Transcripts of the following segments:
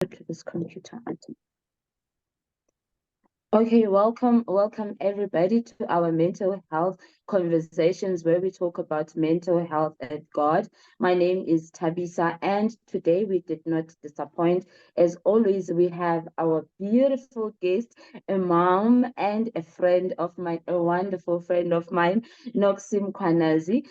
This computer. Okay, welcome everybody to our mental health conversations where we talk about mental health at God. My name is Tabisa, and today we did not disappoint. As always, we have our beautiful guest, a mom and a friend of mine, a wonderful friend of mine, Noxy Mkhwanazi.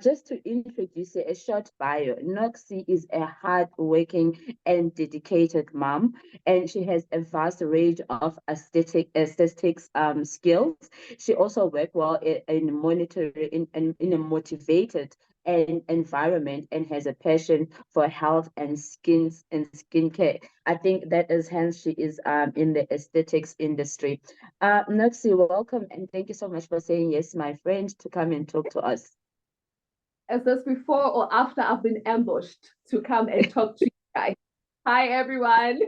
Just to introduce you, a short bio. Noxy is a hardworking and dedicated mom, and she has a vast range of aesthetics skills. She also works well in monitoring in a motivated and environment, and has a passion for health and skincare. I think that is hence she is in the aesthetics industry. Noxy, welcome, and thank you so much for saying yes, my friend, to come and talk to us. Is this before or after I've been ambushed to come and talk to you guys? Hi, everyone.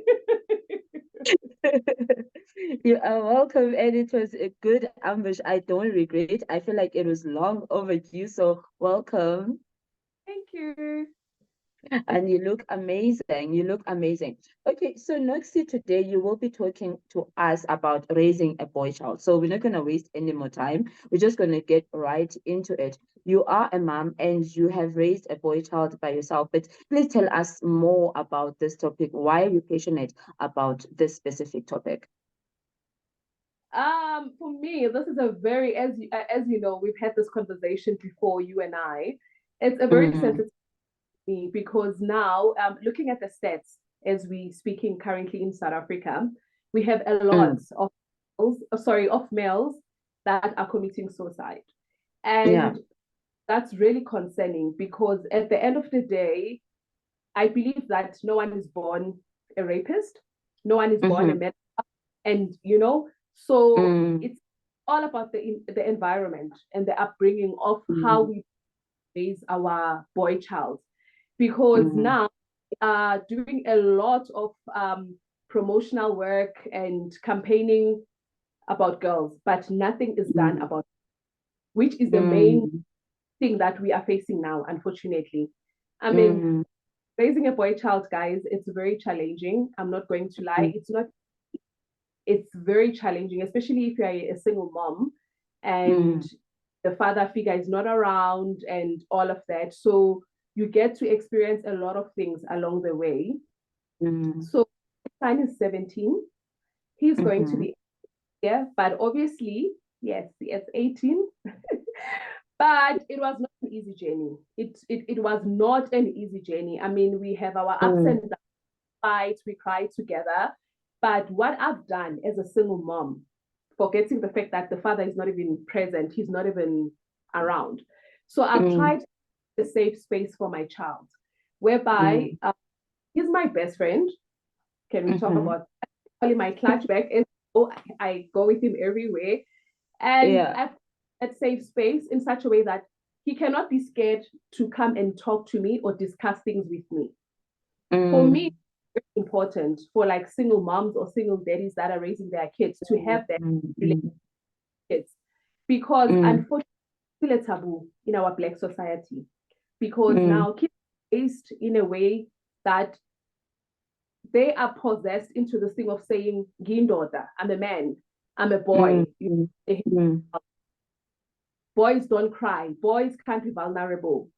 You are welcome, and it was a good ambush. I don't regret. I feel like it was long overdue, so welcome. Thank you. And you look amazing. You look amazing. Okay, so Noxy, today you will be talking to us about raising a boy child. So we're not going to waste any more time. We're just going to get right into it. You are a mom and you have raised a boy child by yourself, but please tell us more about this topic. Why are you passionate about this specific topic? For me, this is a very, as you know, we've had this conversation before, you and I. It's a very Mm, sensitive to me because now, looking at the stats as we speaking currently in South Africa, we have a lot mm, of of males that are committing suicide, yeah. and that's really concerning because at the end of the day, I believe that no one is born a rapist, no one is born a Mm-hmm. murderer, and so Mm, it's all about the environment and the upbringing of how mm, we raise our boy child. Because mm, now doing a lot of promotional work and campaigning about girls, but nothing is done mm, about, which is the main mm, thing that we are facing now, unfortunately. I mean, mm, raising a boy child, guys, it's very challenging. I'm not going to lie. mm, It's not, it's very challenging, especially if you're a single mom and mm, the father figure is not around and all of that. So you get to experience a lot of things along the way. mm, So son is 17. He's going to mhm, be here, but obviously, yes, it's 18. But it was not an easy journey. It was not an easy journey. I mean, we have our ups mm, and downs, fights, we cry together. But what I've done as a single mom, forgetting the fact that the father is not even present, he's not even around. So I've mm, tried a safe space for my child, whereby mm, he's my best friend. Can we talk mhm. about calling my clutch back? And so I go with him everywhere. And Yeah. I've that safe space in such a way that he cannot be scared to come and talk to me or discuss things with me. For me, Mm, it's important for like single moms or single daddies that are raising their kids to mm, have that mm, relationship mm, with kids because mm, unfortunately it's still a taboo in our black society because mm, now kids are raised in a way that they are possessed into this thing of saying, Gindota, I'm a man, I'm a mm, boy. mm, mm, Boys don't cry, boys can't be vulnerable.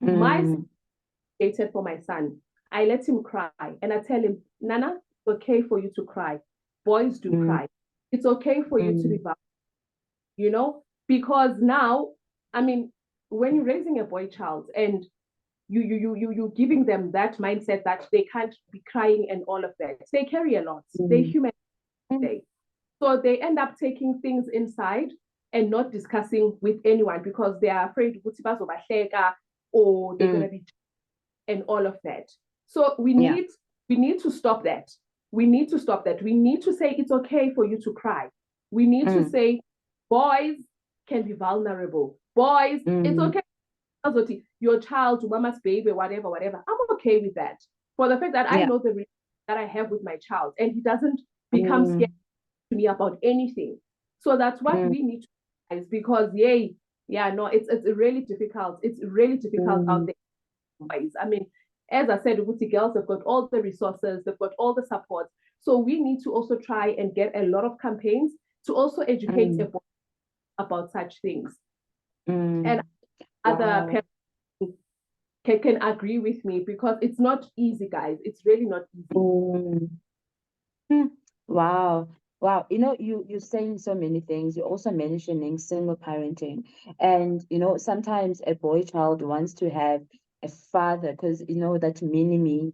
My mm, created for my son. I let him cry and I tell him, Nana, it's okay for you to cry. Boys do mm, cry. It's okay for you to be mm, vulnerable, because now, I mean, when you're raising a boy child and you giving them that mindset that they can't be crying and all of that, they carry a lot. They're mm, human. mm, Day. So they end up taking things inside and not discussing with anyone because they are afraid or they're mm. gonna be and all of that. So Yeah. we need to stop that. We need to stop that. We need to say it's okay for you to cry. We need to Mm, say boys can be vulnerable. Boys, it's mm, okay. Your child, mama's baby, whatever, whatever. I'm okay with that. For the fact that I yeah. know the relationship that I have with my child and he doesn't become scared Mm, to me about anything. So that's what mm, we need to realize because yeah, no, it's really difficult. It's really difficult out mm, there. I mean, as I said, Uguti girls have got all the resources, they've got all the support. So we need to also try and get a lot of campaigns to also educate about such things. And other parents can agree with me, because it's not easy, guys. It's really not easy. Wow. Wow. You're saying so many things. You're also mentioning single parenting. And, sometimes a boy child wants to have a father because, that mini me,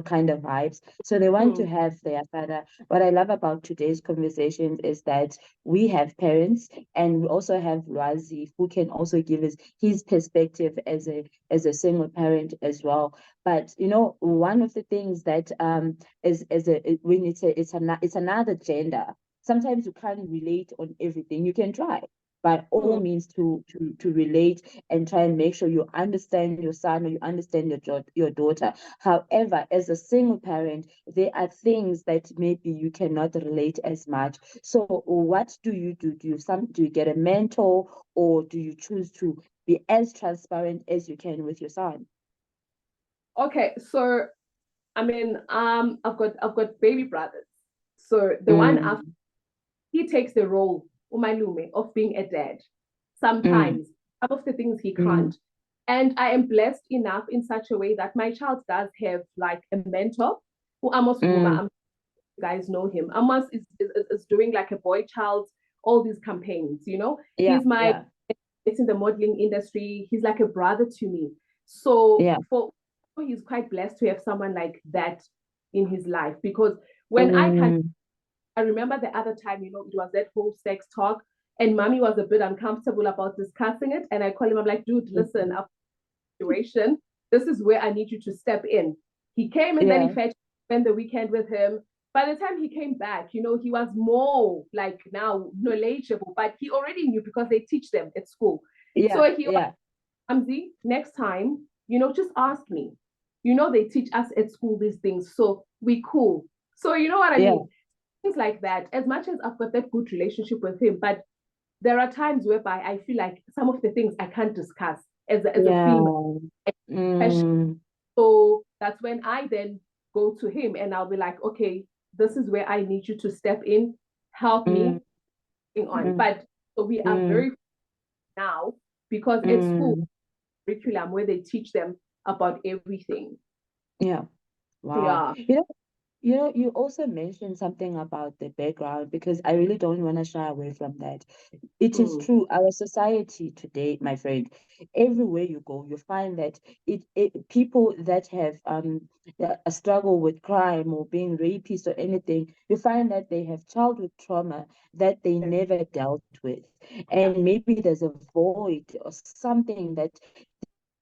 kind of vibes. So they want to have their father. What I love about today's conversations is that we have parents, and we also have Razi, who can also give us his perspective as a single parent as well. But, one of the things that when it's another gender, sometimes you can't relate on everything. You can try by all means to relate and try and make sure you understand your son or you understand your daughter. However, as a single parent, there are things that maybe you cannot relate as much. So what do you do? Do you get a mentor, or do you choose to be as transparent as you can with your son? Okay, so I mean, I've got baby brothers. So the one after, he takes the role, umalume, of being a dad. Sometimes some of the things he can't. And I am blessed enough in such a way that my child does have like a mentor who Amos Vuma, you guys know him. Amos is doing like a boy child, all these campaigns, He's it's in the modeling industry. He's like a brother to me. So he's quite blessed to have someone like that in his life, because when I remember the other time, it was that whole sex talk, and mommy was a bit uncomfortable about discussing it. And I call him, I'm like, dude, listen, situation, this is where I need you to step in. He came, and then he spent the weekend with him. By the time he came back, he was more like now knowledgeable, but he already knew because they teach them at school. So he was, Amzi, next time, just ask me. They teach us at school these things, so we cool. So you know what I mean? Things like that. As much as I've got that good relationship with him, but there are times whereby I feel like some of the things I can't discuss as a female. So that's when I then go to him, and I'll be like, okay, this is where I need you to step in, help me on. But so we are very now, because at school curriculum where they teach them about everything. Yeah. Wow. You also mentioned something about the background, because I really don't want to shy away from that. It is true. Our society today, my friend, everywhere you go, you find that people that have a struggle with crime or being rapists or anything, you find that they have childhood trauma that they never dealt with. And maybe there's a void or something that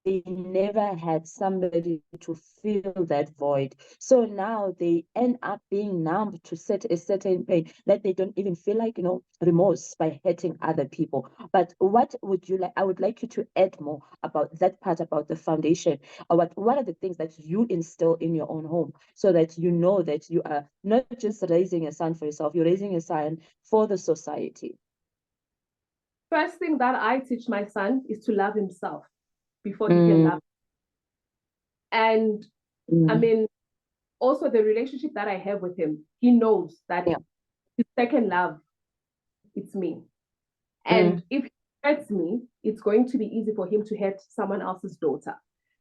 they never had somebody to fill that void. So now they end up being numb to a certain pain that they don't even feel like, remorse by hurting other people. But what would you like? I would like you to add more about that part, about the foundation, or what are the things that you instill in your own home, so that you know that you are not just raising a son for yourself, you're raising a son for the society. First thing that I teach my son is to love himself before he can love. And I mean, also the relationship that I have with him, he knows that his second love, it's me. And if he hurts me, it's going to be easy for him to hurt someone else's daughter.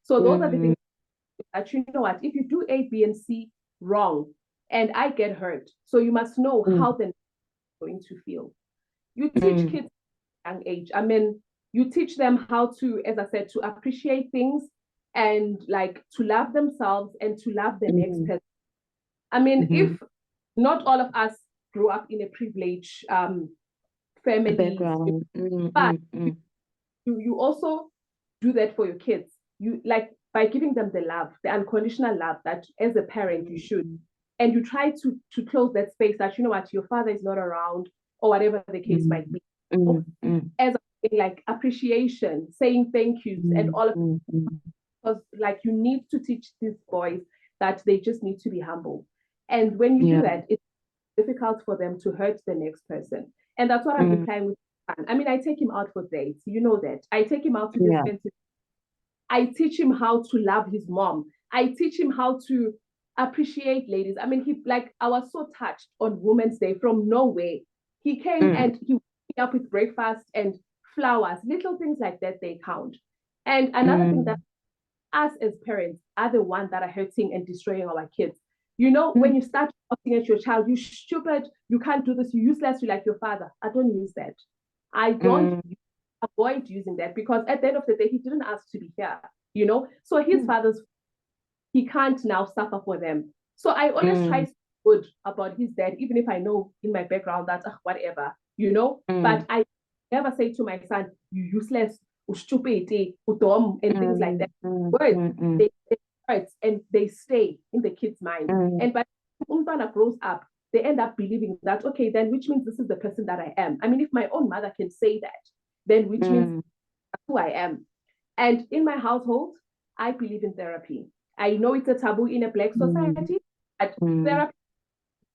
So those are the things that, you know what, if you do A, B, and C wrong, and I get hurt, so you must know how they're going to feel. You teach kids at a young age. I mean, you teach them how to, as I said, to appreciate things and like to love themselves and to love the next person. I mean, if not all of us grew up in a privileged family background, but you also do that for your kids. You like by giving them the love, the unconditional love that as a parent you should, and you try to close that space that, you know what, your father is not around or whatever the case might be. As like appreciation, saying thank yous, and all of because like you need to teach these boys that they just need to be humble. And when you do that, it's difficult for them to hurt the next person. And that's what I'm replying with. I mean, I take him out for dates. You know that. I take him out to spend. I teach him how to love his mom. I teach him how to appreciate ladies. I mean, I was so touched on Women's Day from nowhere. He came and he woke me up with breakfast and flowers, little things like that, they count. And another thing that us as parents are the ones that are hurting and destroying our kids. You know, when you start shouting at your child, you stupid, you can't do this, you useless, you like your father. I don't use that. I don't avoid using that, because at the end of the day, he didn't ask to be here, you know? So his father's, he can't now suffer for them. So I always try to be good about his dad, even if I know in my background that whatever, you know? But I never say to my son, you useless, stupid, dumb, and things like that. Words, they hurt and they stay in the kid's mind. And by the time Umtana grows up, they end up believing that, okay, then which means this is the person that I am. I mean, if my own mother can say that, then which means that's who I am. And in my household, I believe in therapy. I know it's a taboo in a Black society, but therapy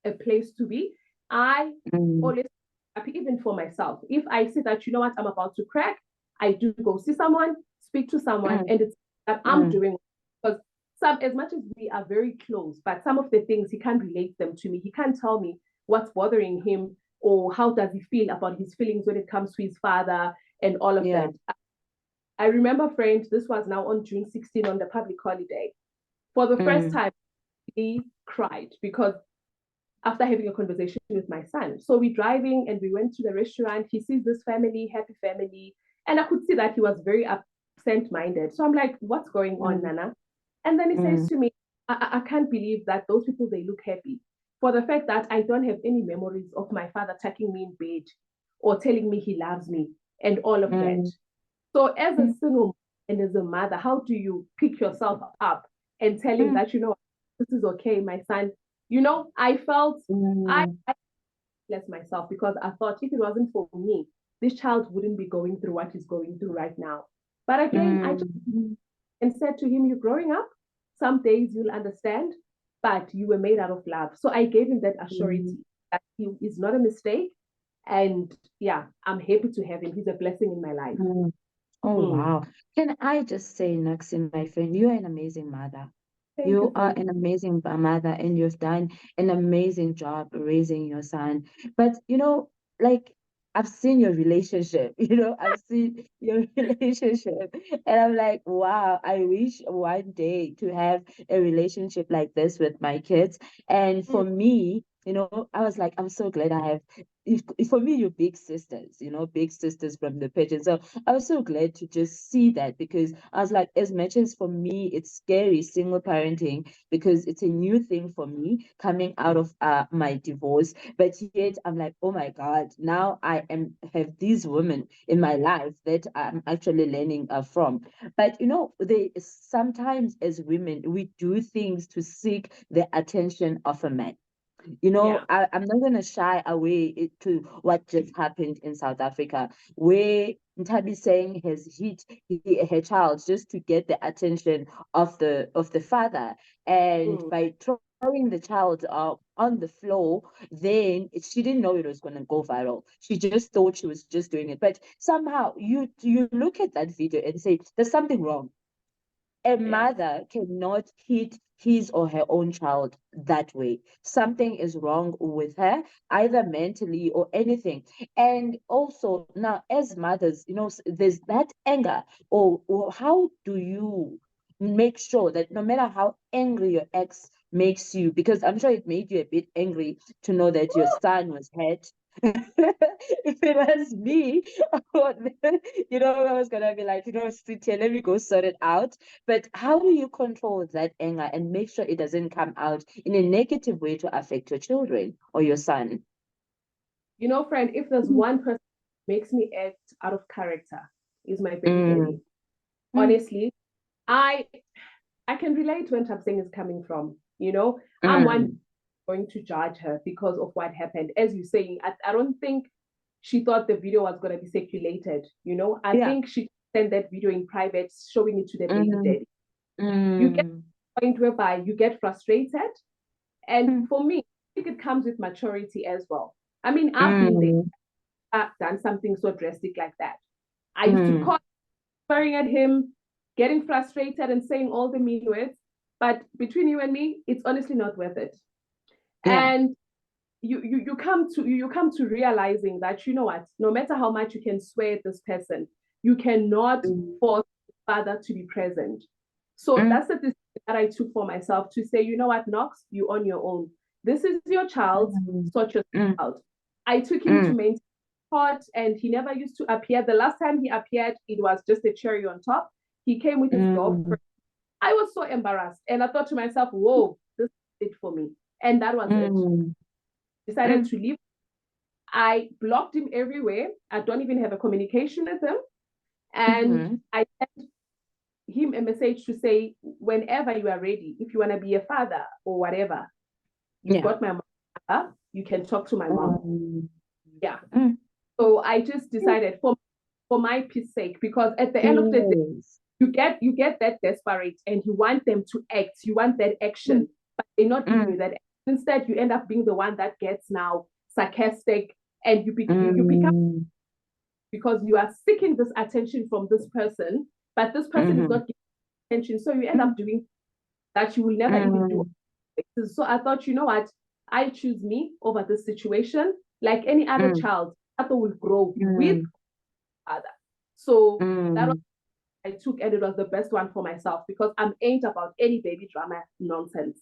is a place to be. I always happy, even for myself. If I see that, you know what, I'm about to crack, I do go see someone, speak to someone, and it's that I'm doing. Because as much as we are very close, but some of the things he can't relate them to me. He can't tell me what's bothering him or how does he feel about his feelings when it comes to his father and all of that. I remember, friend, this was now on June 16 on the public holiday. For the first time, he cried because after having a conversation with my son. So we're driving and we went to the restaurant. He sees this family, happy family. And I could see that he was very absent-minded. So I'm like, what's going on, Nana? And then he says to me, I can't believe that those people, they look happy. For the fact that I don't have any memories of my father tucking me in bed or telling me he loves me and all of that. So as a single and as a mother, how do you pick yourself up and tell him that, you know, this is okay, my son? You know, I felt I blessed myself, because I thought if it wasn't for me, this child wouldn't be going through what he's going through right now. But again, I just and said to him, you're growing up. Some days you'll understand, but you were made out of love. So I gave him that assurance that he is not a mistake. And yeah, I'm happy to have him. He's a blessing in my life. Oh, wow. Can I just say, Noxy, my friend, you're an amazing mother. Thank You you, are friend. an amazing mother, and you've done an amazing job raising your son. But, you know, like, I've seen your relationship, I've seen your relationship, and I'm like, wow, I wish one day to have a relationship like this with my kids. And for me, I was like, I'm so glad I have, for me, you're big sisters, big sisters from the pigeon. So I was so glad to just see that, because I was like, as much as for me, it's scary single parenting, because it's a new thing for me coming out of my divorce. But yet I'm like, oh my God, now I have these women in my life that I'm actually learning from. But they sometimes as women, we do things to seek the attention of a man. Yeah. I'm not going to shy away to what just happened in South Africa, where Ntabi saying has hit her child just to get the attention of the father, and by throwing the child on the floor, then she didn't know it was going to go viral. She just thought she was just doing it, but somehow you look at that video and say there's something wrong. A mother cannot hit his or her own child that way. Something is wrong with her, either mentally or anything. And also, now, as mothers, there's that anger, or how do you make sure that no matter how angry your ex makes you, because I'm sure it made you a bit angry to know that your son was hurt. If it was me, I was gonna be like, sit here, let me go sort it out. But how do you control that anger and make sure it doesn't come out in a negative way to affect your children or your son? You know, friend, if there's one person who makes me act out of character, is my baby daddy. Honestly, I can relate when Tabsing is coming from. I'm one going to judge her because of what happened. As you say, I don't think she thought the video was going to be circulated. I think she sent that video in private, showing it to the baby daddy. You get to a point whereby you get frustrated. And for me, I think it comes with maturity as well. I mean, I've been there, I've done something so drastic like that. I used to call, swearing at him, getting frustrated and saying all the mean words. But between you and me, it's honestly not worth it. Yeah. And you come to realizing that, you know what, no matter how much you can swear at this person, you cannot force the father to be present. So that's the decision that I took for myself, to say, you know what, Knox, you on your own. This is your child, sort yourself out. I took him to maintain court, and he never used to appear. The last time he appeared, it was just a cherry on top. He came with his girlfriend. I was so embarrassed, and I thought to myself, whoa, this is it for me. And that was it. Decided to leave. I blocked him everywhere. I don't even have a communication with him. And I sent him a message to say, whenever you are ready, if you want to be a father or whatever, you've got my mom, you can talk to my mom. Yeah. So I just decided, for my peace sake, because at the end of the day, you get that desperate, and you want them to act, you want that action, but they're not giving you that. Instead, you end up being the one that gets now sarcastic, and you become, because you are seeking this attention from this person, but this person is not giving attention. So you end up doing that you will never even do. So I thought, you know what, I choose me over this situation. Like any other child, Other will grow with other. So that was I took, and it was the best one for myself, because I'm ain't about any baby drama nonsense.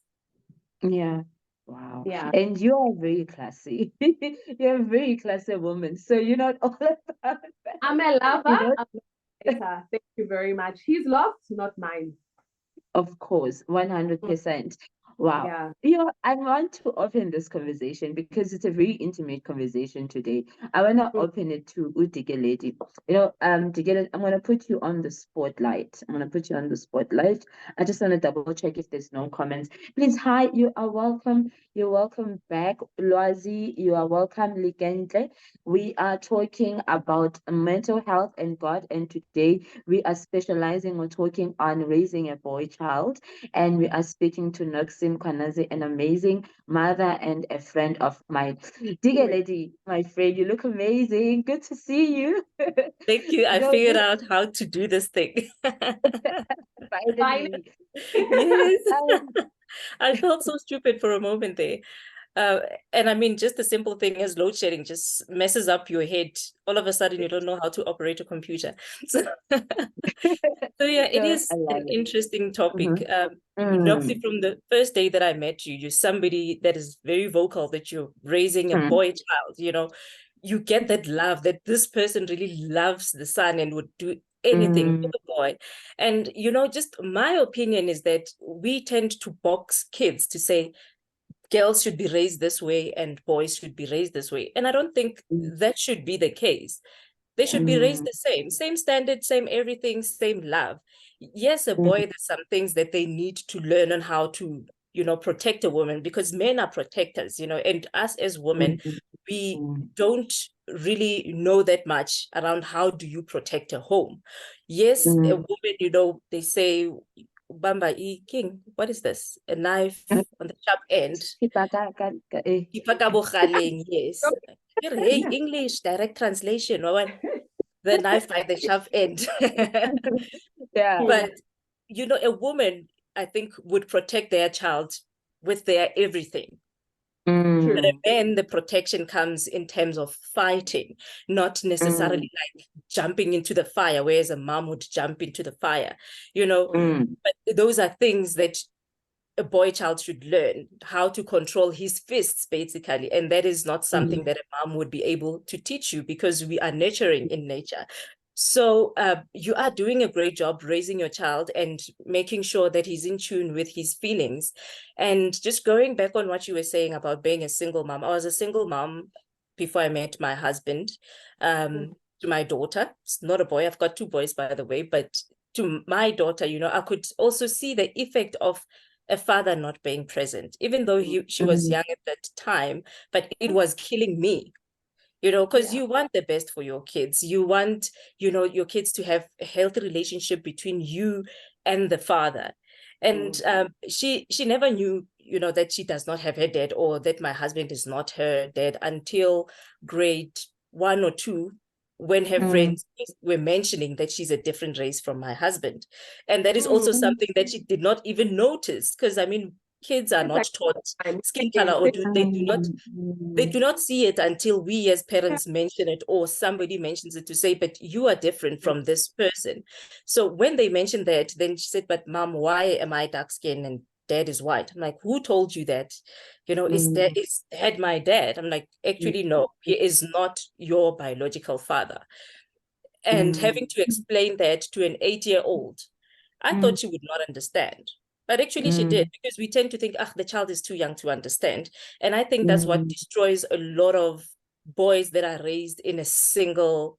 Yeah. Wow. Yeah. And you are very classy. You're a very classy woman. So you're not all about that. I'm a lover. You know? I'm a hater. Thank you very much. His love, not mine. Of course, 100%. Wow. Yeah. You know, I want to open this conversation because it's a very intimate conversation today. I want to open it to Udigeledi. You know, Digele, I'm going to put you on the spotlight. I'm going to put you on the spotlight. I just want to double check if there's no comments. Please, hi, you are welcome. You're welcome back. Lwazi, you are welcome. Ligentle. We are talking about mental health and God, and today we are specializing or talking on raising a boy child, and we are speaking to Noxy Mkhwanazi, an amazing mother and a friend of mine. Digga lady, my friend, you look amazing. Good to see you. Thank you. I figured out how to do this thing. Finally. Yes. I felt so stupid for a moment there. And I mean, just the simple thing as load shedding just messes up your head. All of a sudden, you don't know how to operate a computer. So, yeah, it is an interesting topic. Noxy, from the first day that I met you, you're somebody that is very vocal, that you're raising a boy child. You know, you get that love, that this person really loves the son and would do anything for the boy. And, you know, just my opinion is that we tend to box kids to say, girls should be raised this way and boys should be raised this way. And I don't think that should be the case. They should be raised the same standard, same everything, same love. Yes, a boy, there's some things that they need to learn on how to, you know, protect a woman, because men are protectors, you know, and us as women, we don't really know that much around how do you protect a home. Yes, a woman, you know, they say, Bamba e king, what is this? A knife on the sharp end. Yes. Hey, English, direct translation. The knife by the sharp end. Yeah. But, you know, a woman, I think, would protect their child with their everything. But a man, the protection comes in terms of fighting, not necessarily like jumping into the fire, whereas a mom would jump into the fire, you know. But those are things that a boy child should learn, how to control his fists, basically. And that is not something that a mom would be able to teach you, because we are nurturing in nature. So you are doing a great job raising your child and making sure that he's in tune with his feelings. And just going back on what you were saying about being a single mom, I was a single mom before I met my husband. To my daughter, it's not a boy, I've got two boys, by the way, but to my daughter, you know, I could also see the effect of a father not being present, even though she was young at that time, but it was killing me, you know, because you want the best for your kids. You want, you know, your kids to have a healthy relationship between you and the father. And she never knew, you know, that she does not have her dad, or that my husband is not her dad, until grade 1 or 2, when her friends were mentioning that she's a different race from my husband. And that is also something that she did not even notice, because I mean, kids are not taught skin color, or they do not see it until we as parents mention it, or somebody mentions it to say, but you are different from this person. So when they mentioned that, then she said, but mom, why am I dark skinned and dad is white? I'm like, who told you that? You know, is dad my dad? I'm like, actually, no, he is not your biological father. And having to explain that to an 8-year-old, I thought she would not understand. But actually she did, because we tend to think, the child is too young to understand. And I think that's what destroys a lot of boys that are raised in a single,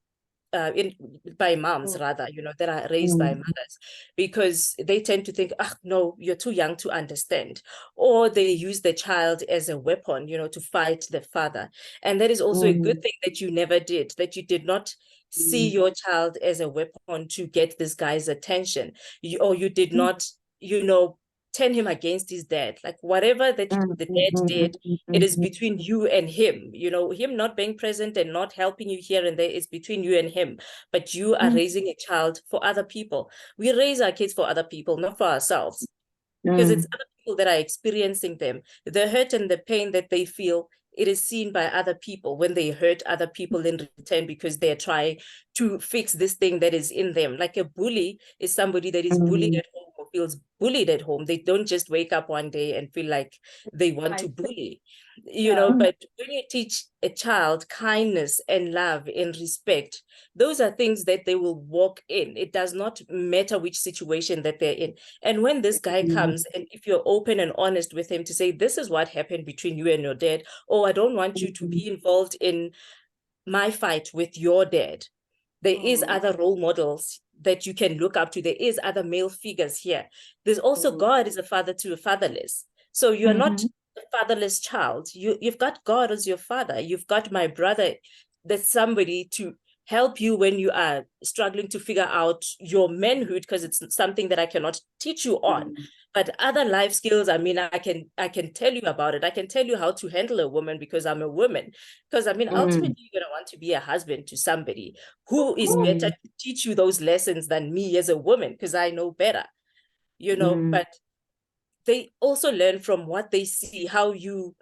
by moms rather, you know, that are raised by mothers, because they tend to think, no, you're too young to understand. Or they use the child as a weapon, you know, to fight the father. And that is also a good thing that you never did, that you did not see your child as a weapon to get this guy's attention. Or you did not, you know, turn him against his dad. Like whatever that the dad did, it is between you and him. You know, him not being present and not helping you here and there is between you and him. But you are raising a child for other people. We raise our kids for other people, not for ourselves. Because it's other people that are experiencing them. The hurt and the pain that they feel, it is seen by other people when they hurt other people in return, because they're trying to fix this thing that is in them. Like a bully is somebody that is bullied at home or feels bullied at home. They don't just wake up one day and feel like they want to bully, you know. But when you teach a child kindness and love and respect, those are things that they will walk in. It does not matter which situation that they're in. And when this guy comes, and if you're open and honest with him to say, this is what happened between you and your dad, or I don't want you to be involved in my fight with your dad. There is other role models that you can look up to. There is other male figures here. There's also God is a father to a fatherless. So you're not a fatherless child. You've got God as your father. You've got my brother, that's somebody to help you when you are struggling to figure out your manhood, because it's something that I cannot teach you on. But other life skills, I mean, I can tell you about it. I can tell you how to handle a woman, because I'm a woman. Because I mean, ultimately, you're going to want to be a husband to somebody who is better to teach you those lessons than me as a woman, because I know better, you know. But they also learn from what they see, how you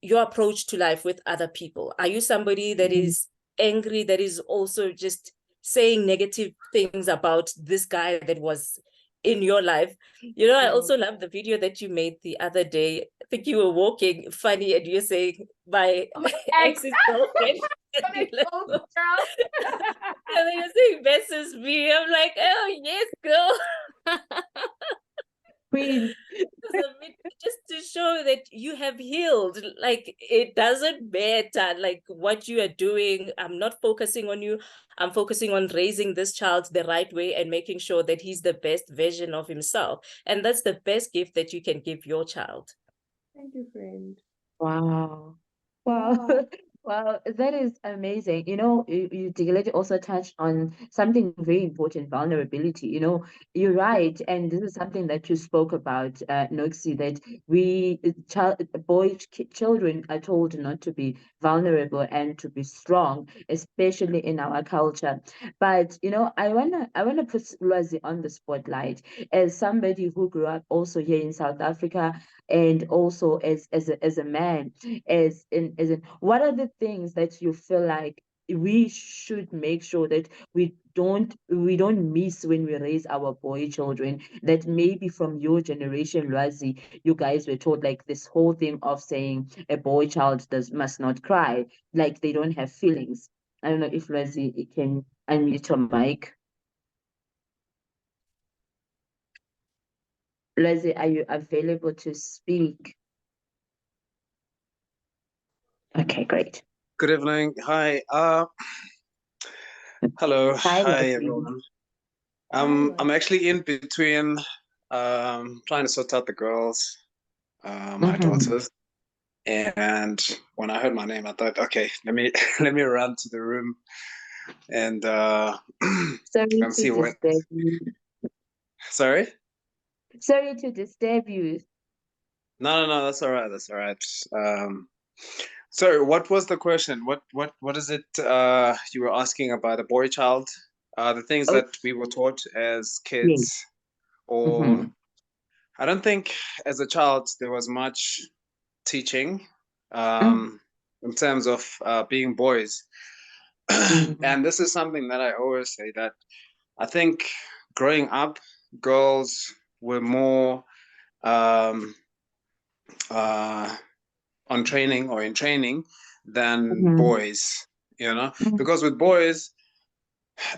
your approach to life with other people. Are you somebody that is angry, that is also just saying negative things about this guy that was in your life? You know, I also love the video that you made the other day. I think you were walking funny and you're saying, my ex's girlfriend. And then you're saying, versus me. I'm like, oh, yes, girl. Queen. Just to show that you have healed. Like, it doesn't matter like what you are doing. I'm not focusing on you. I'm focusing on raising this child the right way and making sure that he's the best version of himself. And that's the best gift that you can give your child. Thank you, friend. Wow. Wow. Wow, that is amazing. You know, Digalete also touched on something very important, vulnerability. You know, you're right, and this is something that you spoke about, Noxy, that children are told not to be vulnerable and to be strong, especially in our culture. But you know, I wanna put Lwazi on the spotlight as somebody who grew up also here in South Africa, and also as a man, as in what are the things that you feel like we should make sure that we don't miss when we raise our boy children, that maybe from your generation, Lwazi, you guys were taught like this whole thing of saying a boy child must not cry, like they don't have feelings. I don't know if Lwazi can unmute your mic. Lwazi, are you available to speak? Okay, great. Good evening. Hi. Hello. Hi everyone. I'm actually in between trying to sort out the girls, my daughters. And when I heard my name, I thought, okay, let me let me run to the room and see what. Sorry? Sorry to disturb you. No, that's all right. That's all right. Sorry, what was the question? What is it you were asking about a boy child? The things Oh, that we were taught as yes. kids, or I don't think as a child there was much teaching in terms of being boys. And this is something that I always say, that I think growing up, girls were more um, uh, on training or in training than boys, you know, because with boys,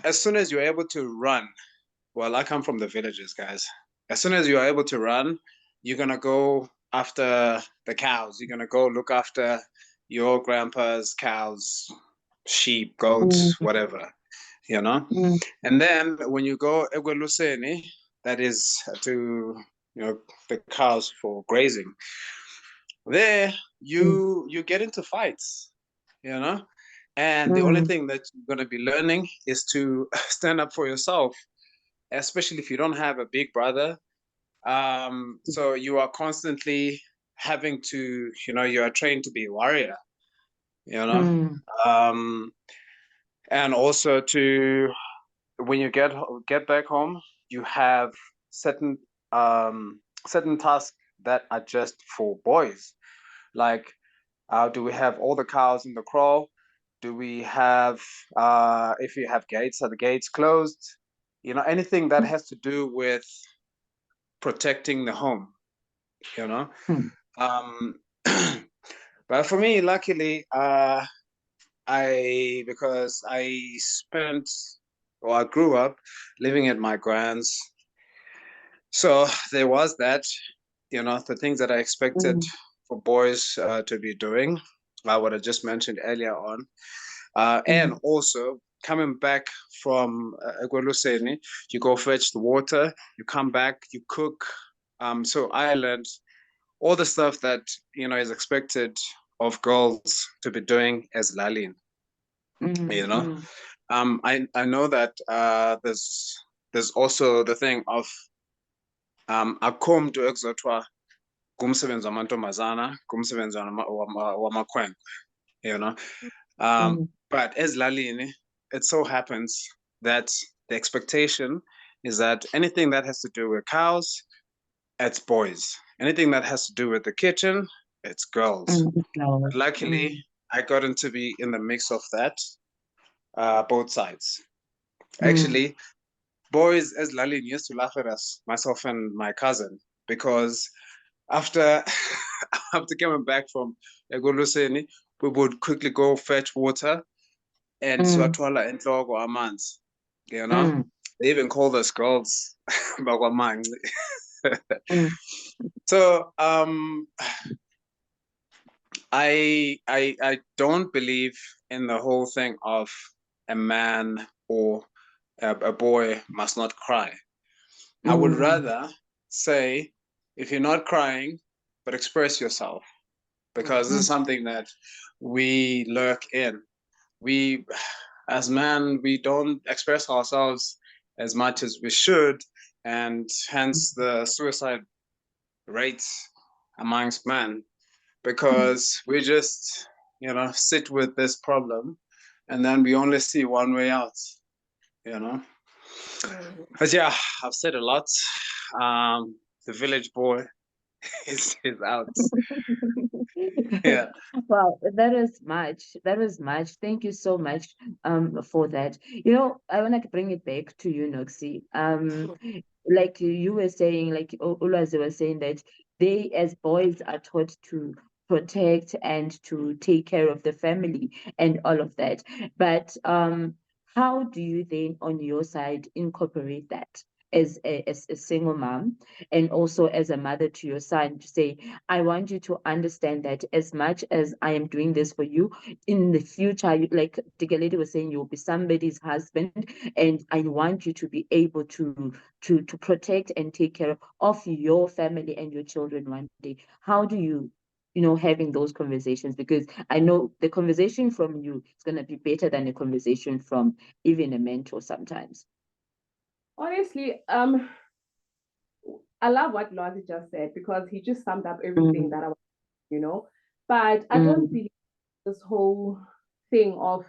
as soon as you're able to run, well, I come from the villages, guys. As soon as you're able to run, you're gonna go after the cows. You're gonna go look after your grandpa's cows, sheep, goats, whatever, you know. And then when you go Egweluseni, that is to, you know, the cows for grazing, there you get into fights, you know. And the only thing that you're going to be learning is to stand up for yourself, especially if you don't have a big brother. So you are constantly having to, you know, you are trained to be a warrior, you know. And also to, when you get back home, you have certain certain tasks that are just for boys. Like, do we have all the cows in the kraal? Do we have, if you have gates, are the gates closed? You know, anything that has to do with protecting the home, you know. Um, but for me, luckily, because I spent, or I grew up living at my grand's, so there was that, you know, the things that I expected for boys to be doing, what I just mentioned earlier on. And also coming back from Egualuseni, you go fetch the water, you come back, you cook. So I learned all the stuff that, you know, is expected of girls to be doing as Lalin, you know. I know that there's also the thing of akho mntu ekuzothiwa ngumsebenzi wamantombazana, ngumsebenzi wamakhwenkwe, you know. But as Lalini, it so happens that the expectation is that anything that has to do with cows, it's boys. Anything that has to do with the kitchen, it's girls. But luckily, I got to be in the mix of that, both sides. Actually, boys as Lalini used to laugh at us, myself and my cousin, because after after coming back from Egoluseni, we would quickly go fetch water and siwathwala enhloko amanzi, you know. They even call us girls bakwamanzi. So I don't believe in the whole thing of a man or a boy must not cry. I would rather say, if you're not crying, but express yourself, because this is something that we lurk in. We, as men, we don't express ourselves as much as we should, and hence the suicide rates amongst men, because we just, you know, sit with this problem, and then we only see one way out, you know. But yeah, I've said a lot. The village boy is out. Yeah. Well, that is much. That was much. Thank you so much for that. You know, I want to bring it back to you, Noxy. Like you were saying, like Ulazi was saying, that they as boys are taught to protect and to take care of the family and all of that. But how do you then on your side incorporate that as a single mom and also as a mother to your son, to say, I want you to understand that as much as I am doing this for you, in the future, you, like Digaledi was saying, you'll be somebody's husband, and I want you to be able to protect and take care of your family and your children one day. How do you, you know, having those conversations? Because I know the conversation from you is going to be better than a conversation from even a mentor sometimes. Honestly, I love what Lwazi just said, because he just summed up everything that I was, you know. But I don't believe this whole thing of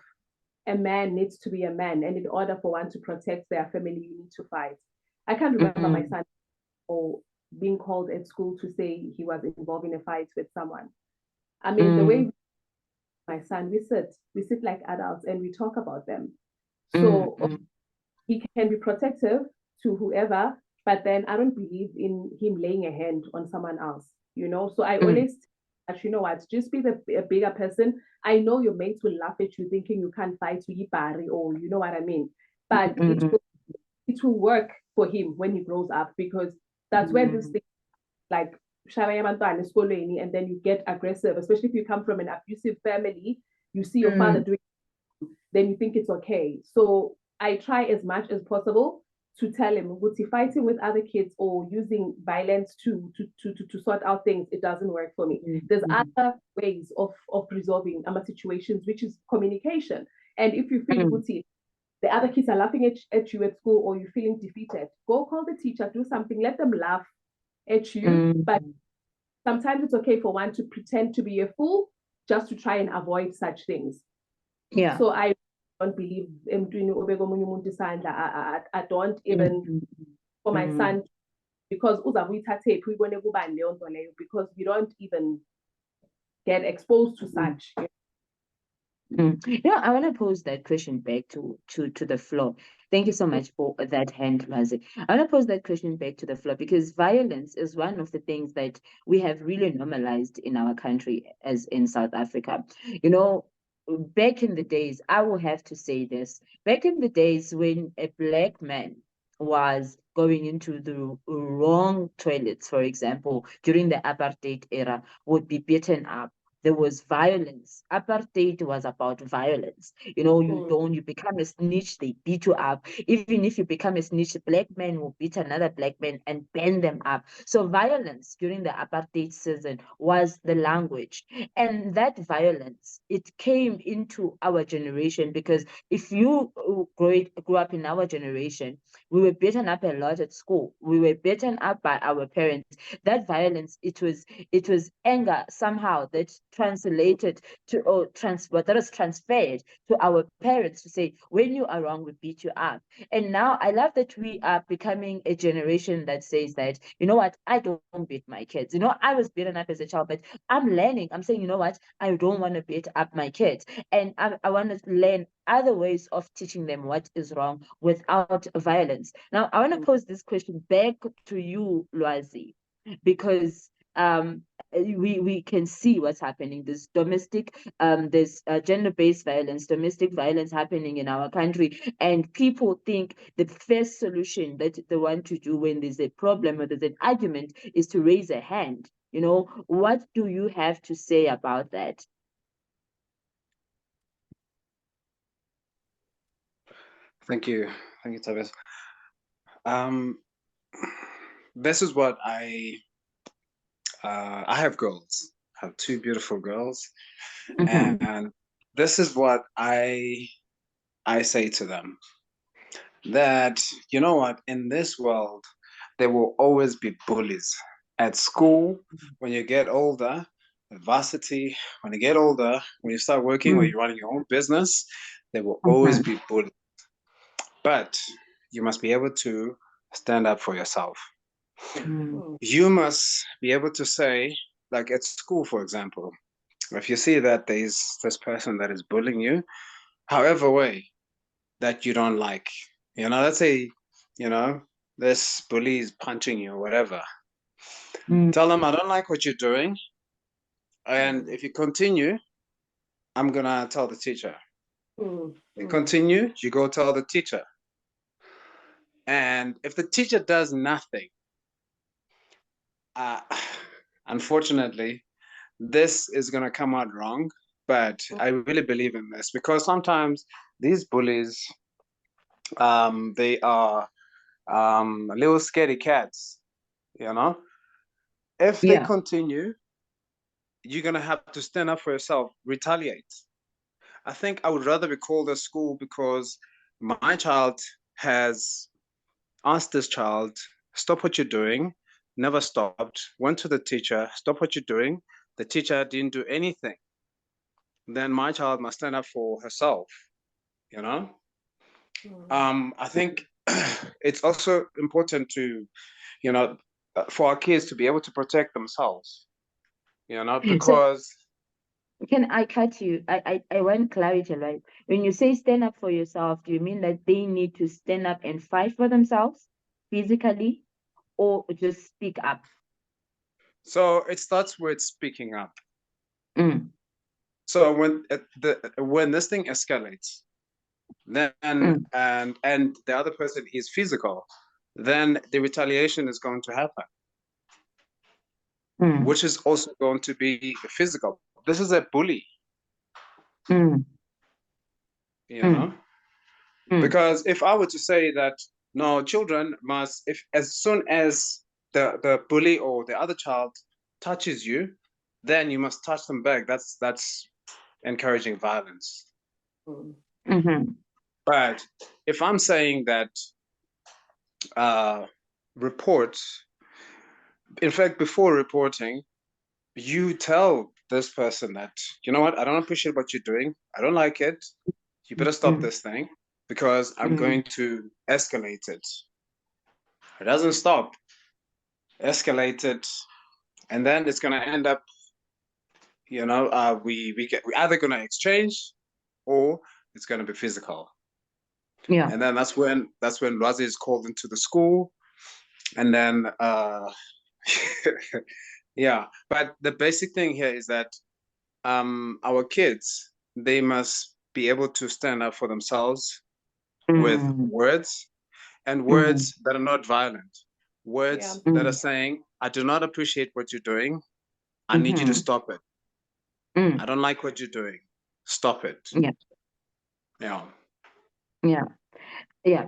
a man needs to be a man, and in order for one to protect their family, you need to fight. I can't remember my son or being called at school to say he was involved in a fight with someone. I mean, the way my son, we sit like adults and we talk about them. So he can be protective to whoever, but then I don't believe in him laying a hand on someone else, you know? So I always, you know what, just be a bigger person. I know your mates will laugh at you thinking you can't fight to Ibari, or you know what I mean? But it will work for him when he grows up, because that's where this thing, like, and then you get aggressive, especially if you come from an abusive family, you see your father doing, then you think it's okay. So I try as much as possible to tell him, fighting with other kids or using violence to sort out things, it doesn't work for me. There's other ways of resolving situations, which is communication. And if you feel the other kids are laughing at you at school, or you're feeling defeated, go call the teacher, do something, let them laugh at you. But sometimes it's okay for one to pretend to be a fool just to try and avoid such things. Yeah. So I don't believe I don't even for my son, because because we don't even get exposed to such. I want to pose that question back to the floor. Thank you so much for that hand, Mazi. I want to pose that question back to the floor, because violence is one of the things that we have really normalized in our country, as in South Africa. You know, back in the days, I will have to say this, back in the days when a black man was going into the wrong toilets, for example, during the apartheid era, would be beaten up. There was violence. Apartheid was about violence. You know, you become a snitch, they beat you up. Even if you become a snitch, a black man will beat another black man and bend them up. So violence during the apartheid season was the language. And that violence, it came into our generation, because if you grew up in our generation, we were beaten up a lot at school. We were beaten up by our parents. That violence, it was anger somehow that translated to, or that was transferred to our parents to say, when you are wrong, we beat you up. And now I love that we are becoming a generation that says that, you know what, I don't beat my kids. You know, I was beaten up as a child, but I'm learning. I'm saying, you know what, I don't want to beat up my kids. And I want to learn other ways of teaching them what is wrong without violence. Now, I want to pose this question back to you, Lwazi, because we can see what's happening. This domestic, this gender-based violence, domestic violence happening in our country, and people think the first solution that they want to do when there's a problem or there's an argument is to raise a hand. You know, what do you have to say about that? Thank you, Tabitha. This is what I have girls. I have two beautiful girls, and this is what I say to them, that, you know what, in this world there will always be bullies. At school, when you get older, at varsity, when you get older, when you start working or you're running your own business, there will always be bullies. But you must be able to stand up for yourself. You must be able to say, like at school, for example, if you see that there's this person that is bullying you, however way that you don't like, you know, let's say, you know, this bully is punching you or whatever, tell them, I don't like what you're doing. And if you continue, I'm going to tell the teacher. You continue, you go tell the teacher. And if the teacher does nothing, unfortunately, this is going to come out wrong. But I really believe in this, because sometimes these bullies, they are little scaredy cats, you know? If they continue, you're going to have to stand up for yourself, retaliate. I think I would rather be called at school because my child has asked this child, stop what you're doing, never stopped, went to the teacher, stop what you're doing. The teacher didn't do anything. then my child must stand up for herself, you know? I think it's also important to, you know, for our kids to be able to protect themselves, you know, So because can I cut you? I want clarity, right? When you say stand up for yourself, do you mean that they need to stand up and fight for themselves physically, or just speak up? so it starts with speaking up. Mm, So when this thing escalates, then mm, and the other person is physical, then the retaliation is going to happen, mm, which is also going to be physical. This is a bully, mm, you mm, know? mm, Because if I were to say that no, children must, if as soon as the bully or the other child touches you, then you must touch them back. That's encouraging violence. mm-hmm, But if I'm saying that reports, in fact, before reporting, you tell this person that, you know what, I don't appreciate what you're doing. I don't like it. You better stop mm, this thing because I'm mm, going to escalate it. It doesn't stop, escalate it, and then it's gonna end up, you know, we're either gonna exchange or it's gonna be physical. yeah. And then that's when Razi is called into the school, and then yeah. But the basic thing here is that our kids, they must be able to stand up for themselves with Mm, words, and mm, words that are not violent, Yeah. words that are mm, saying, I do not appreciate what you're doing. I need you to mm-hmm, stop it. mm, I don't like what you're doing. Stop it. yeah, Yeah. yeah, yeah.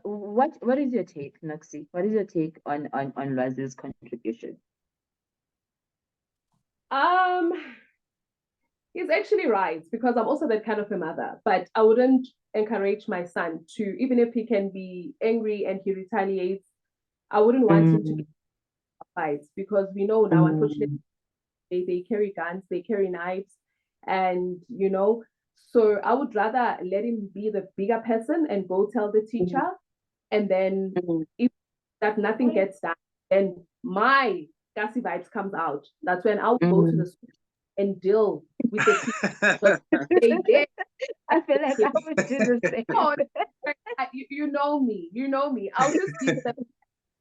What is your take, Noxy? What is your take on Raz's contribution? Um, he's actually right, because I'm also that kind of a mother, but I wouldn't encourage my son to, even if he can be angry and he retaliates, I wouldn't want him to Mm, get fights, because we know now, unfortunately, mm, they carry guns, they carry knives, and so I would rather let him be the bigger person and go tell the mm, teacher, and then mm, if that nothing gets done, then my gassy vibes comes out. That's when I'll go to mm. the school and deal with the teacher, because they did. I feel like I would do the same. Oh, you know me, I'll just be with them,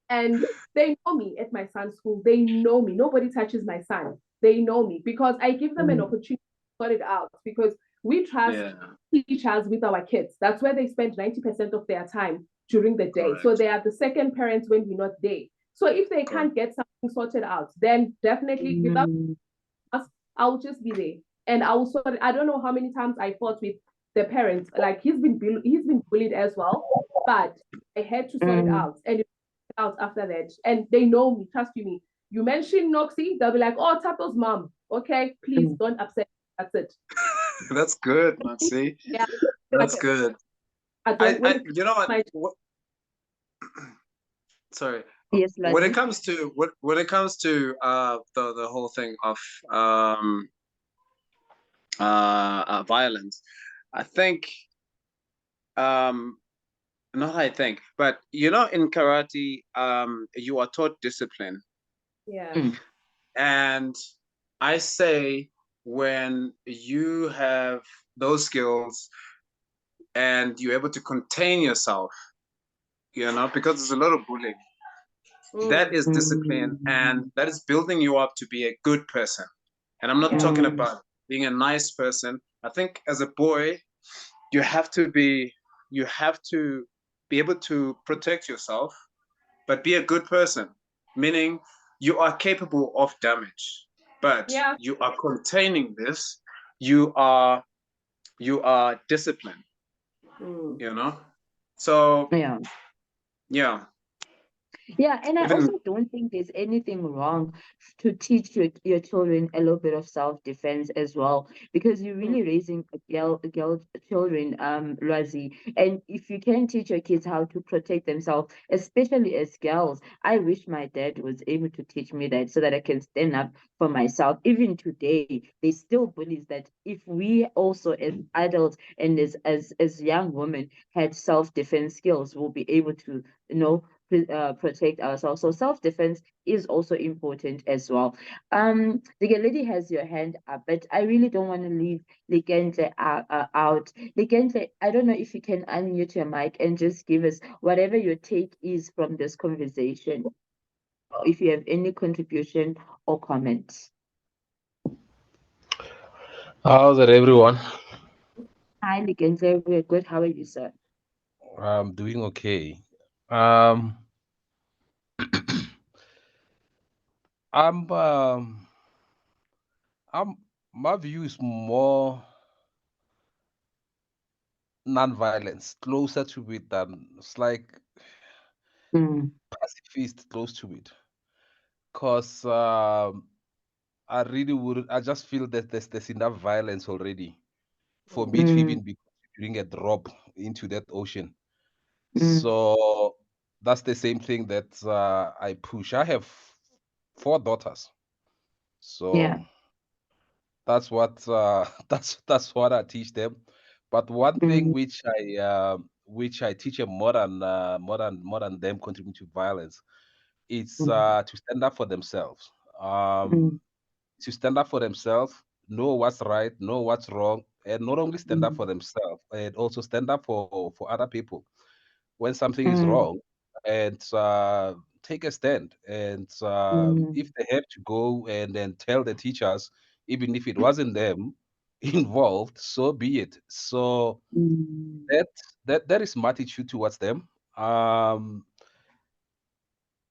and they know me at my son's school. They know me. Nobody touches my son. They know me because I give them an Mm, opportunity to sort it out, because we trust Yeah, teachers with our kids. That's where they spend 90% of their time during the day. So correct. they are the second parents when we're not there. So if they Correct. can't get something sorted out, then definitely without mm, us, I'll just be there. And I will sort it. I don't know how many times I fought with the parents. Like he's been bullied as well, but I had to sort it mm, out. And out after that. And they know me, trust me. You mention Noxy, they'll be like, oh, Tapo's mom. Okay, please mm. don't upset. That's it. That's good, Noxy. Yeah. That's But good. I don't when it comes You know to my what? Sorry. Yes, When it Lazi. comes to when it comes to the whole thing of um violence, I think um not I think, but you know, in karate, you are taught discipline. yeah. Mm, And I say when you have those skills and you're able to contain yourself, you know, because there's a lot of bullying. That Mm, is discipline, and mm, that is building you up to be a good person. And I'm not yeah. talking mm, about being a nice person. I think as a boy, you have to be you have to be able to protect yourself, but be a good person, meaning you are capable of damage, but Yeah. you are containing this. You are disciplined, Mm. you know. So yeah. yeah, Yeah, and I Even also don't think there's anything wrong to teach your children a little bit of self-defense as well, because you're really raising a girl children, Razi. And if you can teach your kids how to protect themselves, especially as girls, I wish my dad was able to teach me that so that I can stand up for myself. Even today, there's still bullies that if we also as adults and as young women had self-defense skills, we'll be able to, you know, protect ourselves. So self-defense is also important as well. The lady has your hand up, but I really don't want to leave Ligente out. Ligente, I don't know if you can unmute your mic and just give us whatever your take is from this conversation, or if you have any contribution or comment. How's it, everyone? Hi, Ligente, we're good. How are you, sir? I'm doing okay. I'm my view is more non-violence, closer to it than it's like pacifist, close to it. Cause I really would. I just feel that there's enough violence already for me to even be considering a drop into that ocean. So that's the same thing that I push. I have 4 daughters, so Yeah. that's what that's what I teach them. But one thing which I teach them more than them contributing to violence, it's to stand up for themselves. To stand up for themselves, know what's right, know what's wrong, and not only stand up for themselves, and also stand up for other people when something is wrong, and take a stand. And if they have to go and then tell the teachers, even if it wasn't them involved, so be it. So that that is my attitude towards them.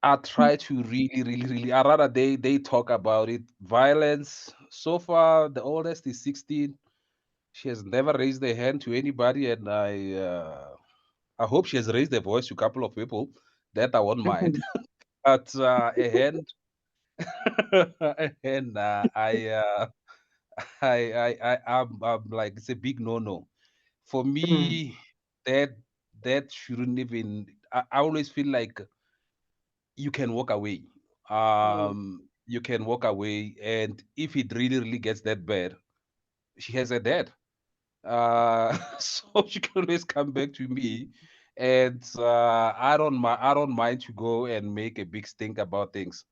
I try to really. I rather they talk about it. Violence. So far, the oldest is 16. She has never raised a hand to anybody, and I hope she has raised her voice to a couple of people. That I won't mind. But a hand, a hand, I'm like, it's a big no-no for me. That that shouldn't even. I always feel like you can walk away. You can walk away, and if it really gets that bad, she has a dad. So she can always come back to me, and I don't mind to go and make a big stink about things.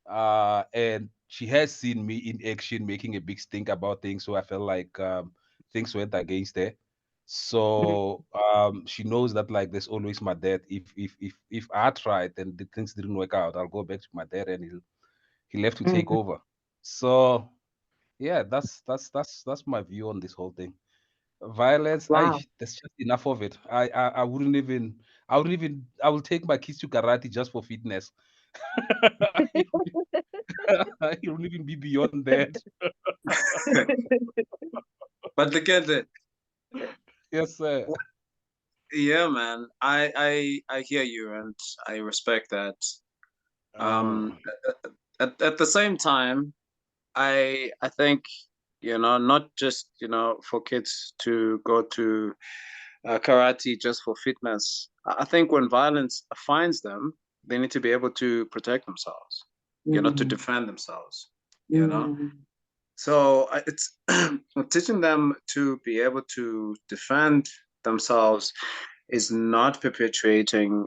And she has seen me in action making a big stink about things, so I felt like things went against her. So she knows that like there's always my dad. If I tried and the things didn't work out, I'll go back to my dad and he'll have to take over. So yeah, that's my view on this whole thing. Violence, Wow. there's just enough of it. I will take my kids to karate just for fitness. It wouldn't even be beyond that. but again, Yes, sir. yeah, man, I hear you and I respect that. Um, at the same time, I think, not just, for kids to go to karate just for fitness. I think when violence finds them, they need to be able to protect themselves, to defend themselves, you know. So it's teaching them to be able to defend themselves is not perpetuating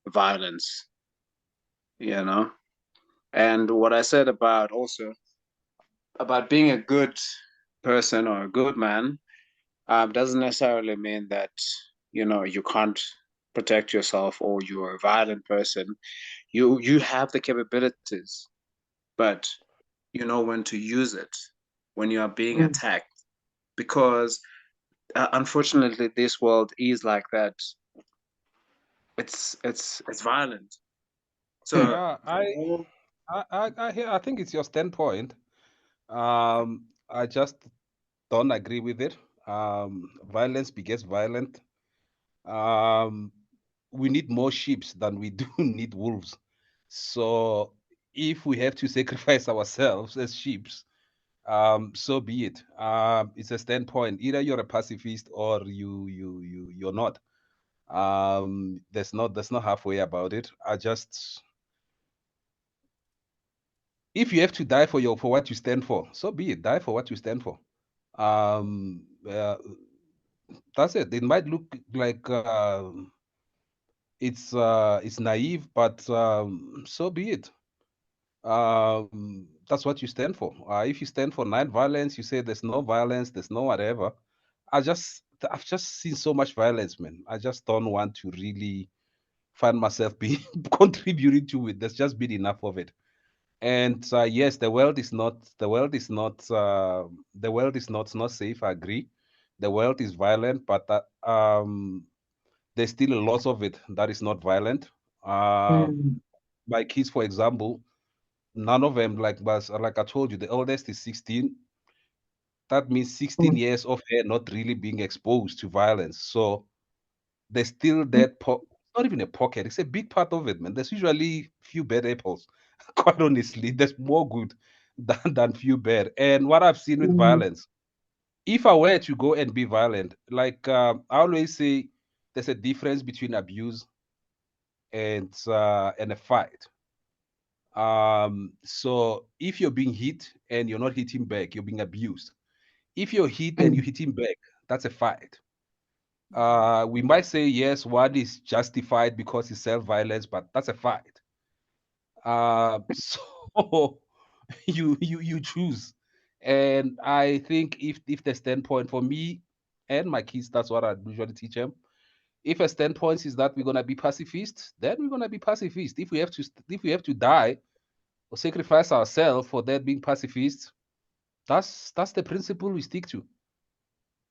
violence, you know. And what I said about also about being a good person or a good man doesn't necessarily mean that you can't protect yourself or you're a violent person. You have the capabilities, but you know when to use it when you are being attacked, because unfortunately this world is like that. It's violent. So Yeah, all I think it's your standpoint. I just don't agree with it. Violence begets violence. Um, we need more sheep than we do need wolves. So if we have to sacrifice ourselves as sheep, so be it. It's a standpoint. Either you're a pacifist or you're not. There's no halfway about it. If you have to die for what you stand for, so be it. Die for what you stand for. That's it. It might look like it's naive, but so be it. That's what you stand for. If you stand for non-violence, you say there's no violence, there's no whatever. I've just seen so much violence, man. I just don't want to really find myself being contributing to it. There's just been enough of it. And yes, the world is not safe. I agree. The world is violent, but there's still a lot of it that is not violent. My kids, for example, none of them like I told you, the oldest is 16. That means 16 years of her not really being exposed to violence. So there's still that not even a pocket, it's a big part of it, man. There's usually few bad apples. Quite honestly, there's more good than few bad. And what I've seen with violence, if I were to go and be violent, like I always say, there's a difference between abuse and a fight. So if you're being hit and you're not hitting back, you're being abused. If you're hit and you're hitting back, that's a fight. We might say yes, one is justified because it's self-violence, but that's a fight. So you choose. And I think if the standpoint for me and my kids, that's what I usually teach them. If a standpoint is that we're gonna be pacifist, then we're gonna be pacifist. If we have to die or sacrifice ourselves for that being pacifist, that's the principle we stick to.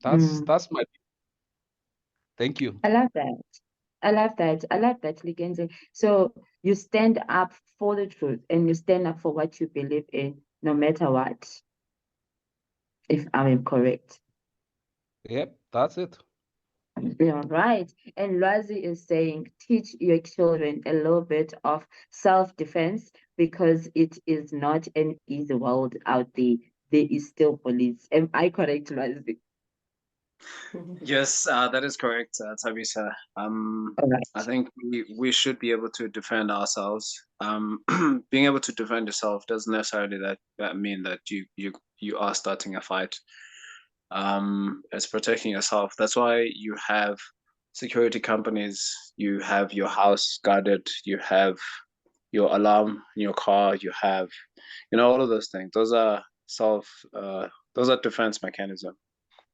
That's my. Thank you. I love that. I love that. I love that, Ligenze. So you stand up for the truth and you stand up for what you believe in, no matter what, if I'm correct. Yep, that's it. Yeah, right. And Lwazi is saying, teach your children a little bit of self-defense because it is not an easy world out there. There is still police. Am I correct, Lwazi? Yes, that is correct, Tabisa. All right. I think we should be able to defend ourselves. Being able to defend yourself doesn't necessarily that mean that you are starting a fight. It's protecting yourself. That's why you have security companies. You have your house guarded. You have your alarm in your car. You have, all of those things. Those are defense mechanism.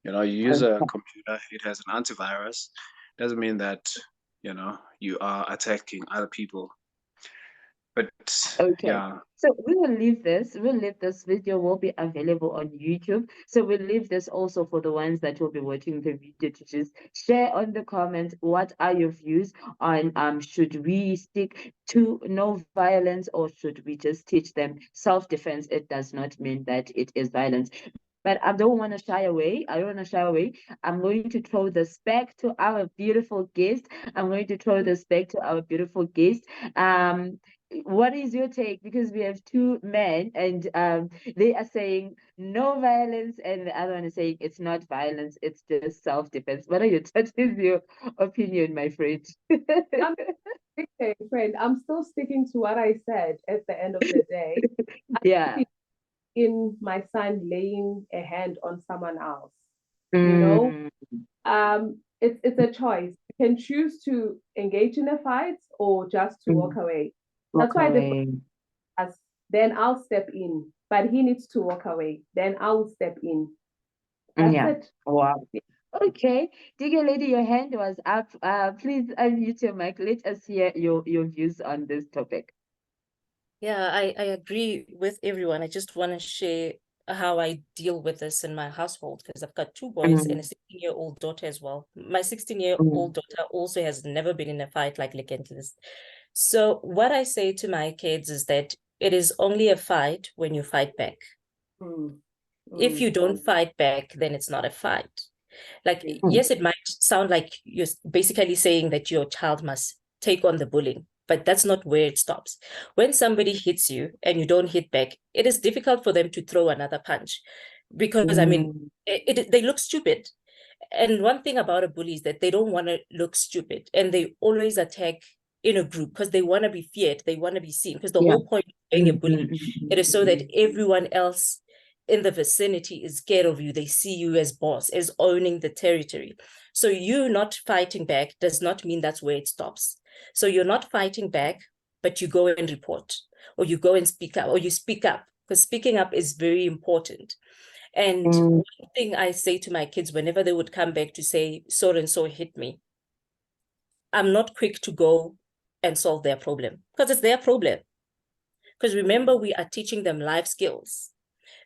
You use a computer, it has an antivirus. Doesn't mean that, you are attacking other people. But Okay. yeah. So we will leave this. We'll leave this video will be available on YouTube. So we'll leave this also for the ones that will be watching the video to just share on the comments. What are your views on should we stick to no violence or should we just teach them self-defense? It does not mean that it is violence. But I don't want to shy away. I don't want to shy away. I'm going to throw this back to our beautiful guest. What is your take? Because we have two men and they are saying no violence and the other one is saying it's not violence, it's just self-defense. What is your opinion, my friend? Okay, friend, I'm still sticking to what I said at the end of the day. Yeah. In my son laying a hand on someone else, it's a choice. You can choose to engage in a fight or just to walk away. That's why then I'll step in, but he needs to walk away. Then I'll step in. That's it. Wow. Okay, dear lady, your hand was up. Please unmute your mic. Let us hear your views on this topic. Yeah, I agree with everyone. I just want to share how I deal with this in my household because I've got two boys and a 16-year-old daughter as well. My 16-year-old daughter also has never been in a fight like this. So what I say to my kids is that it is only a fight when you fight back. If you don't fight back, then it's not a fight. Like, yes, it might sound like you're basically saying that your child must take on the bullying, but that's not where it stops. When somebody hits you and you don't hit back, it is difficult for them to throw another punch because, I mean, they look stupid. And one thing about a bully is that they don't want to look stupid, and they always attack in a group because they want to be feared, they want to be seen. Because the whole point of being a bully, it is so that everyone else in the vicinity is scared of you. They see you as boss, as owning the territory. So you not fighting back does not mean that's where it stops. So you're not fighting back, but you go and report, or you go and speak up, or you speak up, because speaking up is very important. And one thing I say to my kids whenever they would come back to say, so and so hit me, I'm not quick to go and solve their problem, because it's their problem. Because remember, we are teaching them life skills.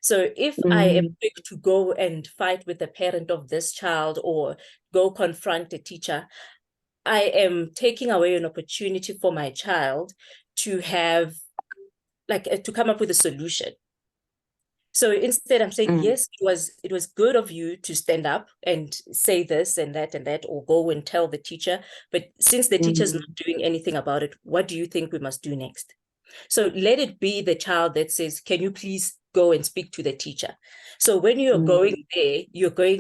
So if I am quick to go and fight with the parent of this child or go confront a teacher, I am taking away an opportunity for my child to have, like, to come up with a solution. So instead, I'm saying, yes, it was good of you to stand up and say this and that, or go and tell the teacher. But since the teacher's not doing anything about it, what do you think we must do next? So let it be the child that says, can you please go and speak to the teacher? So when you're going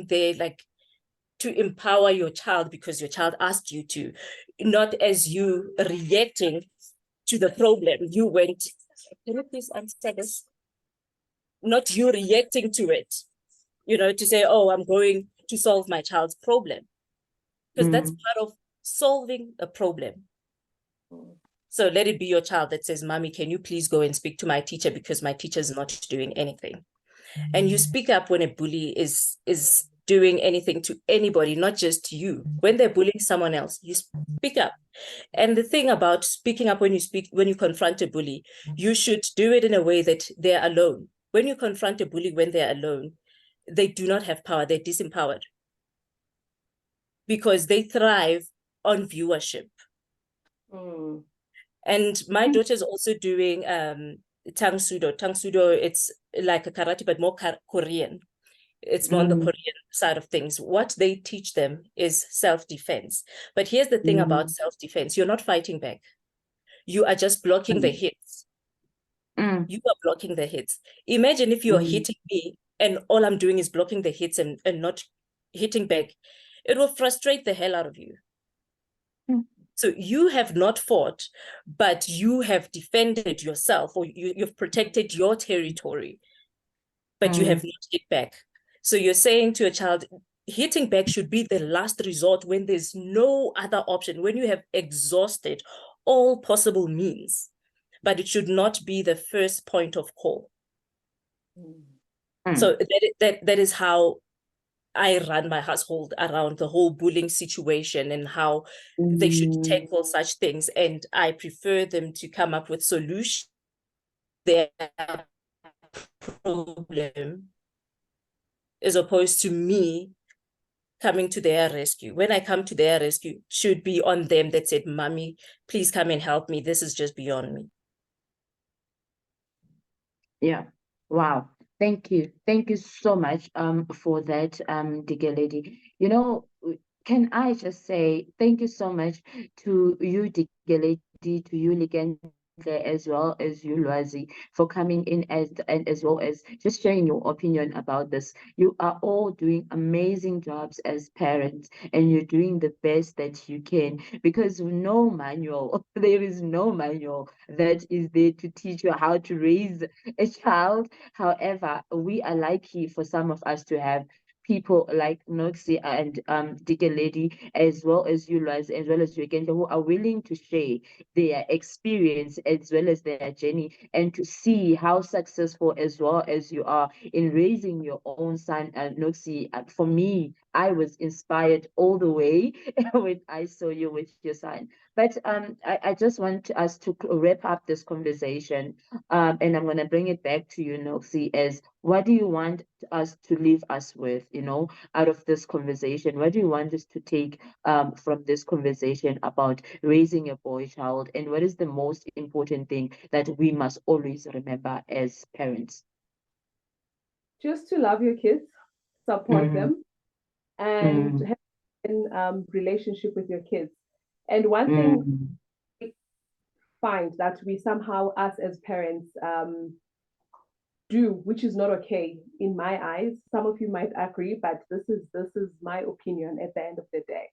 there like to empower your child because your child asked you to, not as you reacting to the problem. You went, can you please answer this? Not you reacting to it, to say, oh, I'm going to solve my child's problem. Because that's part of solving a problem. So let it be your child that says, Mommy, can you please go and speak to my teacher because my teacher is not doing anything. And you speak up when a bully is doing anything to anybody, not just you. When they're bullying someone else, you speak up. And the thing about speaking up when you confront a bully, you should do it in a way that they're alone. When you confront a bully when they're alone, they do not have power, they're disempowered. Because they thrive on viewership. And my daughter's also doing Tang Sudo. Tang Sudo, it's like a karate, but more Korean. It's more on the Korean side of things. What they teach them is self-defense. But here's the thing about self-defense. You're not fighting back. You are just blocking the hits. You are blocking the hits. Imagine if you're hitting me and all I'm doing is blocking the hits and not hitting back. It will frustrate the hell out of you. So you have not fought, but you have defended yourself, or you've protected your territory, but you have not hit back. So you're saying to a child, hitting back should be the last resort when there's no other option, when you have exhausted all possible means, but it should not be the first point of call. So that is how I run my household around the whole bullying situation and how they should tackle such things. And I prefer them to come up with solutions to their problem as opposed to me coming to their rescue. When I come to their rescue, it should be on them that said, Mommy, please come and help me. This is just beyond me. Yeah. Wow. Thank you. Thank you so much for that, Digger Lady. Can I just say thank you so much to you, Digger Lady, to you, Ligand, as well as you, Lwazi, for coming in and as well as just sharing your opinion about this. You are all doing amazing jobs as parents, and you're doing the best that you can, because no manual, there is no manual that is there to teach you how to raise a child. However, we are lucky for some of us to have people like Noxy and Digger Lady, as well as you, Lwazi, as well as you, again, who are willing to share their experience as well as their journey, and to see how successful as well as you are in raising your own son. Noxy, for me, I was inspired all the way when I saw you with your son. But I just want us to wrap up this conversation, and I'm going to bring it back to you, Noxy, as what do you want us to leave us with, out of this conversation? What do you want us to take from this conversation about raising a boy child? And what is the most important thing that we must always remember as parents? Just to love your kids, support them, and have a relationship with your kids. And one thing I find that we somehow, us as parents, do, which is not okay in my eyes. Some of you might agree, but this is my opinion at the end of the day.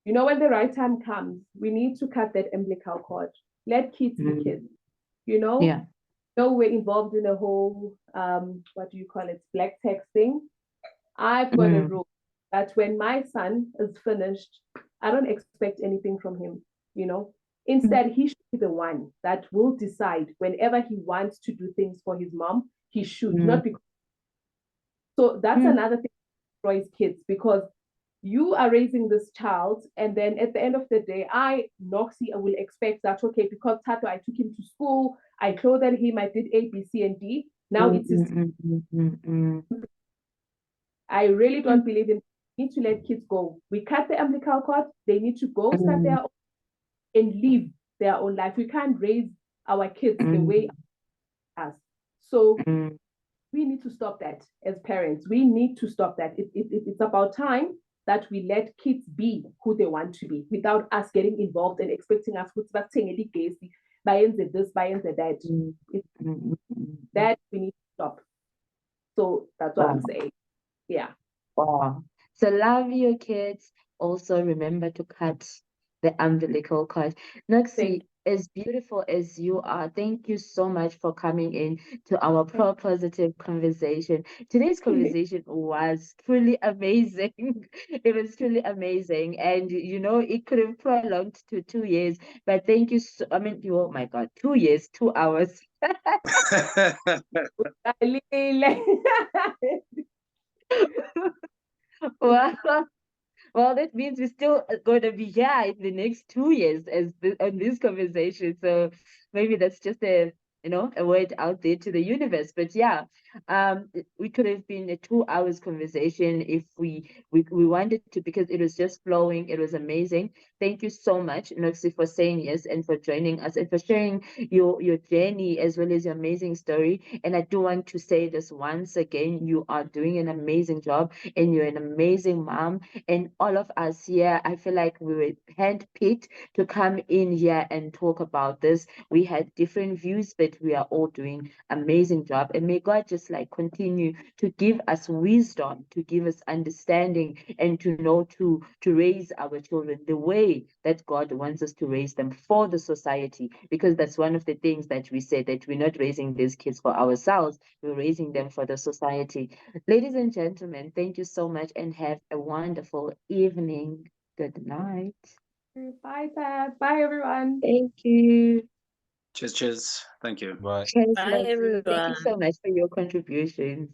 You know, when the right time comes, we need to cut that umbilical cord. Let kids be kids. You know? Yeah. So we're involved in a whole what do you call it, black texting. I've got a rule that when my son is finished, I don't expect anything from him, you know. Instead, he should be the one that will decide whenever he wants to do things for his mom, he should, not because. So that's another thing that destroys kids, because you are raising this child, and then at the end of the day, Noxy, I will expect that, okay, because Tato, I took him to school, I clothed him, I did A, B, C, and D. Now it's his. I really don't believe in. We need to let kids go. We cut the umbilical cord. They need to go start their own and live their own life. We can't raise our kids the way us. So we need to stop that as parents. We need to stop that. It's about time that we let kids be who they want to be without us getting involved and expecting us to this, that. That we need to stop. So that's what I'm saying. Yeah. Wow. So love your kids. Also remember to cut the umbilical cord. Noxy, as beautiful as you are, thank you so much for coming in to our positive conversation. Today's conversation was truly amazing. It was truly amazing. And you know, it could have prolonged to 2 years, but thank you so, I mean, oh my God, 2 years, 2 hours. Well, that means we're still going to be here in the next 2 years on this conversation. So maybe that's just a word out there to the universe. But yeah, we could have been a 2 hours conversation if we wanted to, because it was just flowing. It was amazing. Thank you so much, Noxy, for saying yes and for joining us and for sharing your journey as well as your amazing story. And I do want to say this once again: you are doing an amazing job, and you're an amazing mom. And all of us here, I feel like we were handpicked to come in here and talk about this. We had different views, but we are all doing amazing job. And may God just continue to give us wisdom, to give us understanding, and to know to raise our children the way that God wants us to raise them for the society. Because that's one of the things that we said, that we're not raising these kids for ourselves, we're raising them for the society. Ladies and gentlemen, thank you so much and have a wonderful evening. Good night. Bye, Tab. Bye, everyone. Thank you. Cheers. Thank you. Bye. Cheers, Bye, Noxy. Thank you everyone. so much for your contributions.